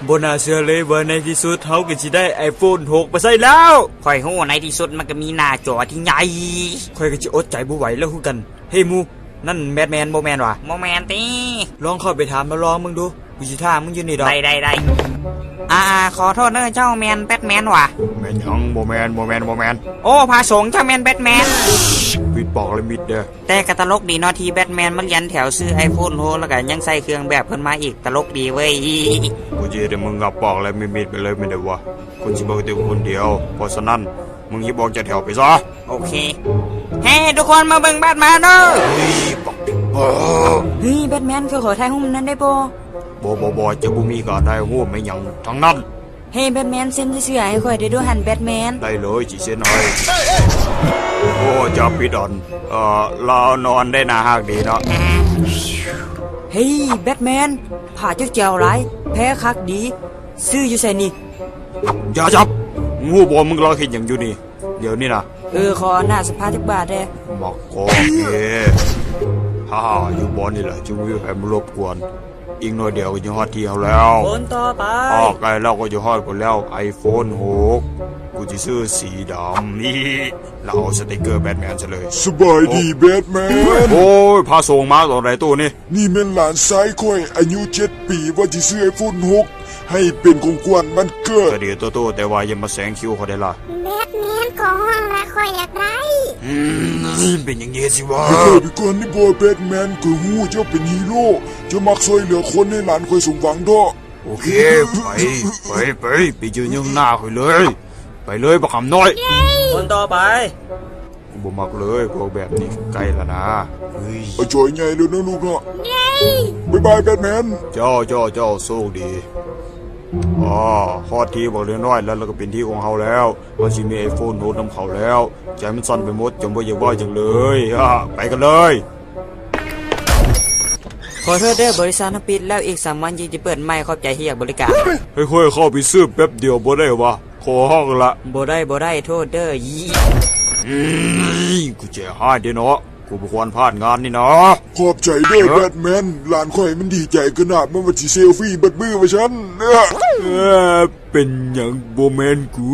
บน่าเชื่อเลยว่าในที่สุดเขาก็จะได้ iPhone 6มาใส่แล้วข่อยฮู้ในที่สุดมันก็มีหน้าจอที่ใหญ่ข่อยก็จะอดใจบ่ไหวแล้วคือกันเฮ้ยมูนั่นแบทแมนบ่แมนวะบ่แมนติลองเข้าไปถามมาลองมึงดูกูสิถามมึงอยู่นี่ดอกได้ขอโทษเด้อเจ้าแมนแบทแมนว่ะแมนยังบ่แมนโอ้พาสงฆ์เจ้าแมนแบทแมนปิดปอกเลยมิดเด้อแต่ก็ตลกดีเนาะที่แบทแมนมาเรียนแถวซื้อ iPhone 6แล้วก็ยังใส่เครื่องแบบเพิ่นมาอีกตลกดีเว้ยกูจะให้มึงงับปอกเลยมิดไปเลยไม่ได้วะคุณสิบอกแต่คนเดียวเพราะฉะนั้นมึงอย่าบอกจะแถวไปซะโอเคเฮ้ทุกคนมาเบิ่งแบทแมนเด้อเฮ้ยแบทแมนคือขอถ่ายรูปนั้นได้บ่จะบ่มีการได้รูปไม่หยังทั้งนั้นเฮ้แบทแมนเซ็นเสื้อให้ข่อยได้ดูหันแบทแมนได้เลยสิเซ็นให้โอ้จะปิดอ่อนเรานอนได้น่าฮักดีเนาะเฮ้แบทแมนผ่าเจ้าเจียวหลายแพ้คักดีซื้ออยู่ไสนี่อย่าจับงูบ่มึงรอเฮ็ดหยังอยู่นี่เดี๋ยวนี้นะขอหน้าสภาจักบาทเด้มักก็ฮ่าอยู่บ่นี่แหละจึงมีให้มารบกวนอีกหน่อยเดียวก็จะฮอดที่เฮาแล้วคนต่อไปใกล้แล้วก็จะฮอดกันแล้ว iPhone 6กูจะซื้อสีดำนี่แล้วเอาสติกเกอร์แบทแมนซะเลยสบายดีแบทแมนโอ้ยพาส่งมาตอนไหนตัวนี่แม่นหลานชายค่อยอายุ7 ปีว่าจะซื้อ iPhone 6ให้เป็นของขวัญวันเกิดก็ดีโตแต่ว่าอย่ามาแซงคิวเขาได้ล่ะแบทแมนของห้องละค่อยอยากได้เป็นอย่างนี้สิวะพี่ก่อนนี่บอยแบทแมนคือฮู้เจ้าเป็นฮีโร่เจ้ามักช่วยเหลือคนให้หลานค่อยสมหวังด้อโอเคไปยืนยังหน้าค่อยเลยไปเลยบักคำน้อยคนต่อไปกูบ่มักเลยพวกแบบนี้ใกล้แล้วนะจอยใหญ่เลยนะลูกเนาะบ๊ายบายแบทแมนเจ้าโชคดีฮอดที่บอกเรื่องน้อยแล้วก็เป็นที่ของเขาแล้วว่าสิมี iPhone โน้ตนำเขาแล้วใจมันสั่นไปหมดจนบ่อยากว่าจังเลยไปกันเลยขอโทษเด้อบริษัทปิดแล้วอีก3 วันจะเปิดใหม่ขอบใจที่อยากบริการค่อยๆเข้าไปซื้อแป๊บเดียวบ่ได้วะขอห้องละบ่ได้โทษเด้อกูจะให้เด้เนาะกูบ่ควรพลาดงานนี่นะขอบใจด้วยแบทแมนหลานข่อยมันดีใจขนาดมันว่าสิเซลฟี่บัดมือมาฉันเป็นหยังบ่แม่นกู